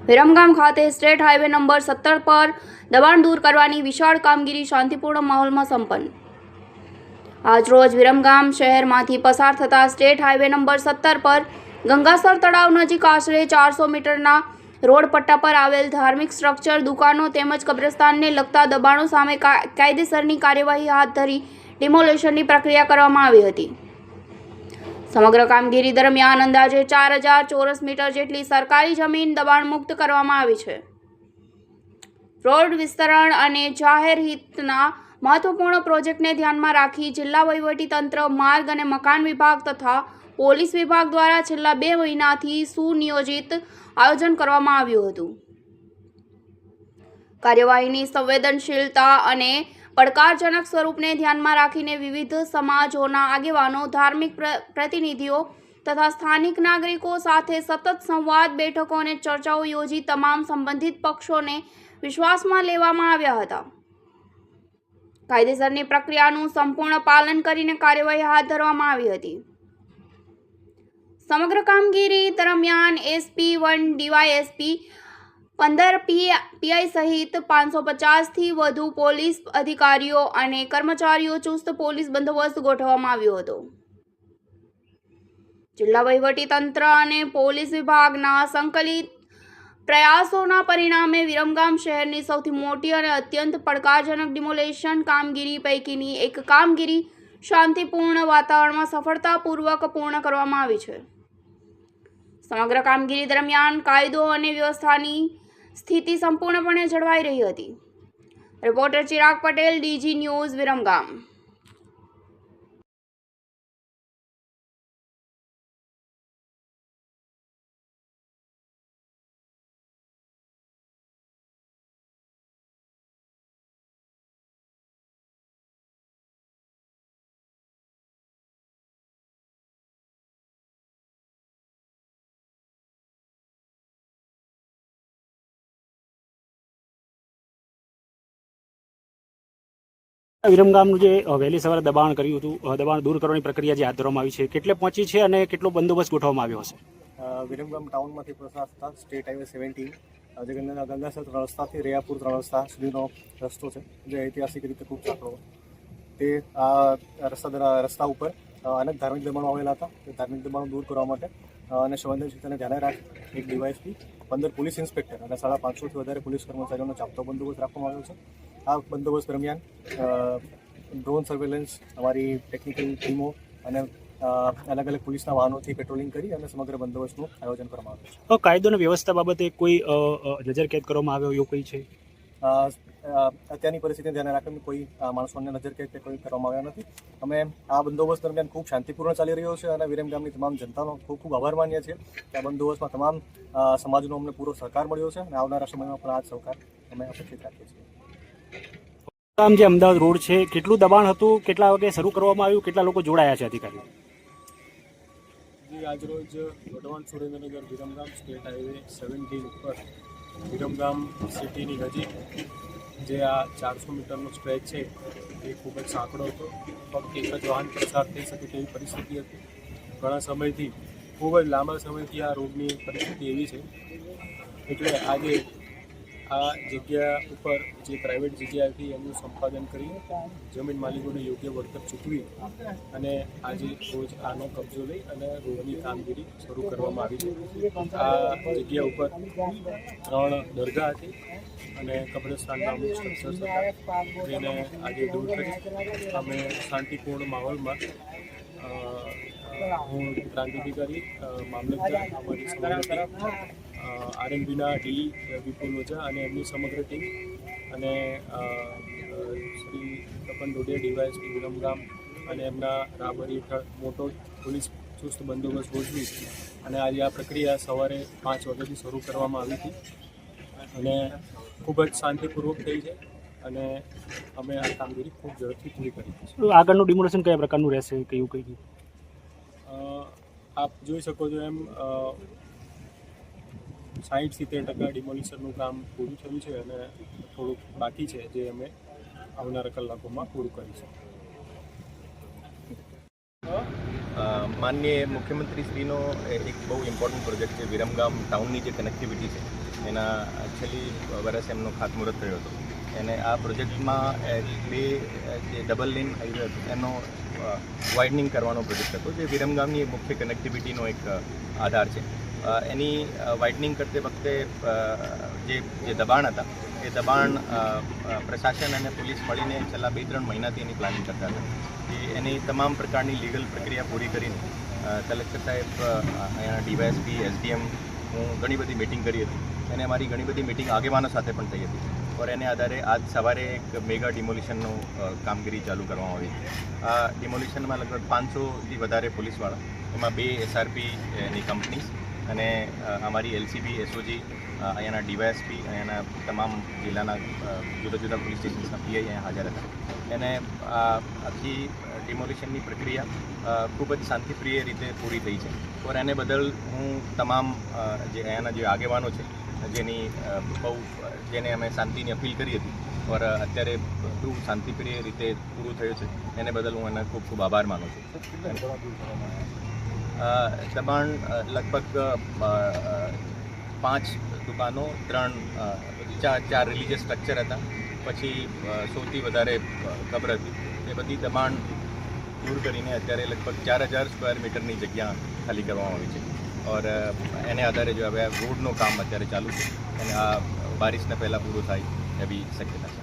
વિરમગામ ખાતે state highway number 17 પર દબાણ દૂર કરવાની વિશાળ કામગીરી શાંતિપૂર્ણ માહોલમાં સંપન્ન। આજરોજ વિરમગામ શહેરમાંથી પસાર થતા સ્ટેટ હાઈવે નંબર 17 પર ગંગાસર તળાવ નજીક આશરે 400 મીટરના રોડ પટ્ટા પર આવેલ ધાર્મિક સ્ટ્રક્ચર, દુકાનો તેમજ કબ્રસ્તાનને લગતા દબાણો સામે કાયદેસરની કાર્યવાહી હાથ ધરી ડિમોલેશનની પ્રક્રિયા કરવામાં આવી હતી। સમગ્ર કામગીરી દરમિયાન અંદાજે 4000 ચોરસ મીટર જેટલી સરકારી જમીન દબાણ મુક્ત કરવામાં આવી છે। રોડ વિસ્તરણ અને જાહેર હિતના મહત્વપૂર્ણ પ્રોજેક્ટને ધ્યાનમાં રાખી જિલ્લા વહીવટી તંત્ર, માર્ગ અને મકાન વિભાગ તથા પોલીસ વિભાગ દ્વારા છેલ્લા 2 મહિનાથી સુનિયોજિત આયોજન કરવામાં આવ્યું હતું। કાર્યવાહીની સંવેદનશીલતા અને પડકારજનક સ્વરૂપને ધ્યાનમાં રાખીને વિવિધ સમાજોના આગેવાનો, ધાર્મિક પ્રતિનિધિઓ તથા સ્થાનિક નાગરિકો સાથે સતત સંવાદ, બેઠકો અને ચર્ચાઓ યોજી તમામ સંબંધિત પક્ષોને વિશ્વાસમાં લેવામાં આવ્યા હતા। કાયદેસરની પ્રક્રિયાનું સંપૂર્ણ પાલન કરીને કાર્યવાહી હાથ ધરવામાં આવી હતી। સમગ્ર કામગીરી દરમિયાન SP1 ડીવાયએસપી, 15 પીઆઈ સહિત 550થી વધુ પોલીસ અધિકારીઓ અને કર્મચારીઓ ચુસ્ત પોલીસ બંદોબસ્ત ગોઠવવામાં આવ્યો હતો। જિલ્લા વહીવટી તંત્ર અને પોલીસ વિભાગના સંકલિત પ્રયાસોના પરિણામે વિરમગામ શહેરની સૌથી મોટી અને અત્યંત પડકારજનક ડિમોલેશન કામગીરી પૈકીની એક કામગીરી શાંતિપૂર્ણ વાતાવરણમાં સફળતાપૂર્વક પૂર્ણ કરવામાં આવી છે। સમગ્ર કામગીરી દરમિયાન કાયદો અને વ્યવસ્થાની સ્થિતિ સંપૂર્ણપણે જળવાઈ રહી હતી। Reporter Chirag Patel, DG news, Viramgam. વિરમગામનું જે વહેલી સવારે દબાણ કર્યું હતું, દબાણ દૂર કરવાની પ્રક્રિયા જે હાથ ધરવામાં આવી છે, કેટલે પહોંચી છે અને કેટલો બંદોબસ્ત ગોઠવવામાં આવ્યો હશે? વિરમગામ ટાઉનમાંથી પસાર થતા સ્ટેટ હાઈવે 17 જે ગંગાસર 3 રસ્તાથી રેયાપુર 3 રસ્તા સુધીનો રસ્તો છે, જે ઐતિહાસિક રીતે ખૂબ સાંકડો તે રસ્તા ઉપર અનેક ધાર્મિક દબાણો આવેલા હતા। તે ધાર્મિક દબાણો દૂર કરવા માટે અને સંવેદનશીલતાને ધ્યાને રાખી એક ડીવાયએસપી, 15 પોલીસ ઇન્સ્પેક્ટર અને 550થી વધારે પોલીસ કર્મચારીઓનો ચાપતો બંદોબસ્ત રાખવામાં આવ્યો છે। આ બંદોબસ્ત દરમિયાન ડ્રોન સર્વેલન્સ, અમારી ટેકનિકલ ટીમો અને અલગ અલગ પોલીસના વાહનોથી પેટ્રોલિંગ કરી અને સમગ્ર બંદોબસ્તનું આયોજન કરવામાં આવ્યું છે। કાયદો અને વ્યવસ્થા બાબતે કોઈ નજરકેદ કરવામાં આવ્યો એવું કંઈ છે? અત્યારની પરિસ્થિતિને ધ્યાને રાખીને કોઈ માણસોને નજરકેદ કે કોઈ કરવામાં આવ્યા નથી। અમે આ બંદોબસ્ત દરમિયાન ખૂબ શાંતિપૂર્ણ ચાલી રહ્યો છે અને વિરમગામની તમામ જનતાનો ખૂબ ખૂબ આભાર માનીએ છીએ કે આ બંદોબસ્તમાં તમામ સમાજનો અમને પૂરો સહકાર મળ્યો છે અને આવનારા સમયમાં પણ આ જ સહકાર અમે અપેક્ષિત રાખીએ છીએ। જે અમદાવાદ રોડ છે, કેટલું દબાણ હતું, કેટલા વાગે શરૂ કરવામાં આવ્યું, કેટલા લોકો જોડાયા છે અધિકારીઓ? આજરોજ વઢવાણ સુરેન્દ્રનગર વિરમગામ સ્ટેટ હાઈવે 17 ઉપર વિરમગામ સિટીની નજીક જે આ 400 મીટરનો સ્ટ્રેચ છે એ ખૂબ જ સાંકડો હતો। ફક્ત એક જ વાહન પસાર થઈ શકે તેવી પરિસ્થિતિ હતી। ઘણા સમયથી, ખૂબ જ લાંબા સમયથી આ રોડની પરિસ્થિતિ એવી છે, એટલે આજે આ જગ્યા ઉપર જે પ્રાઇવેટ જગ્યા હતી એનું સંપાદન કરી જમીન માલિકોને યોગ્ય વળતર ચૂકવી અને આજે રોજ આનો કબજો લઈ અને રોડની કામગીરી શરૂ કરવામાં આવી છે। આ જગ્યા ઉપર 3 દરગાહ હતી અને કબ્રસ્તાનના અમુક સ્ટ્રક્ચર્સ હતા, જેને આજે દૂર કરી અમે શાંતિપૂર્ણ માહોલમાં હું પ્રાંત અધિકારી, મામલતદાર, અમારી સમગ્ર આરએમબીના ડી વિપુલ ઓઝા અને એમની સમગ્ર ટીમ અને શ્રી તપન ડોડિયા ડીવાયએસપી વિરમગામ અને એમના રાહબરી હેઠળ મોટો પોલીસ ચુસ્ત બંદોબસ્ત ગોઠવી અને આજે આ પ્રક્રિયા સવારે 5 વાગ્યાથી શરૂ કરવામાં આવી હતી અને ખૂબ જ શાંતિપૂર્વક થઈ છે અને અમે આ કામગીરી ખૂબ ઝડપથી પૂરી કરી છે। આગળનું ડિમોલેશન કયા પ્રકારનું રહેશે, કયું કંઈ? આપ જોઈ શકો છો એમ 60-70% ડિમોલિશનનું કામ પૂરું થયું છે અને થોડુંક બાકી છે, જે અમે આવનારા કલાકોમાં પૂરું કરીશું। માનનીય મુખ્યમંત્રી શ્રીનો એક બહુ ઇમ્પોર્ટન્ટ પ્રોજેક્ટ છે વિરમગામ ટાઉનની જે કનેક્ટિવિટી છે એના છેલ્લી વર્ષ એમનો ખાતમુહૂર્ત થયો હતો. અને આ પ્રોજેક્ટમાં બે જે ડબલ લેન હાઈવે હતો એનો વાઇડનિંગ કરવાનો પ્રોજેક્ટ હતો, જે વિરમગામની મુખ્ય કનેક્ટિવિટીનો એક આધાર છે. એની વાઇડનિંગ કરતી વખતે જે દબાણ હતા એ દબાણ પ્રશાસન અને પોલીસ મળીને છેલ્લા 2-3 મહિનાથી એની પ્લાનિંગ કરતા હતા. એની તમામ પ્રકારની લીગલ પ્રક્રિયા પૂરી કરીને કલેક્ટર સાહેબ, અહીંયા ડીવાયએસપી, એસડીએમ, હું ઘણી બધી મિટિંગ કરી હતી અને અમારી ઘણી બધી મિટિંગ આગેવાનો સાથે પણ થઈ હતી. और એને આધારે આજ સવારે એક મેગા ડિમોલિશનનો કામગીરી ચાલુ કરવામાં આવી. આ ડિમોલિશનમાં લગભગ 500થી વધારે પોલીસવાળા, એમાં 2 SRP ની કંપનીઝ અને અમારી LCB, SOG, અહીંયાના ડીવાયએસપી, અહીંયાના તમામ જિલ્લાના જુદા જુદા પોલીસ સ્ટેશન્સના PI અહીંયા હાજર હતા. અને આ આખી ડિમોલિશનની પ્રક્રિયા ખૂબ જ શાંતિપ્રિય રીતે પૂરી થઈ છે. और એને બદલ હું તમામ જે અહીંયાના જે આગેવાનો છે જેને અમે શાંતિની અપીલ કરી હતી और અત્યારે ખૂબ શાંતિપ્રિય રીતે પૂરું થયું છે, એને બદલ હું એને ખૂબ ખૂબ આભાર માનું છું. દબાણ લગભગ 5 દુકાનો, 4 રિલીજિયસ સ્ટ્રક્ચર હતા, પછી સૌથી વધારે કબ્ર હતી. એ બધી દબાણ દૂર કરીને અત્યારે લગભગ 4000 સ્ક્વેર મીટરની જગ્યા ખાલી કરવામાં આવી છે. और એને આધારે જો હવે રોડનું કામ અત્યારે ચાલુ છે અને આ બારિશને પહેલાં પૂરું થાય એવી શક્યતા છે.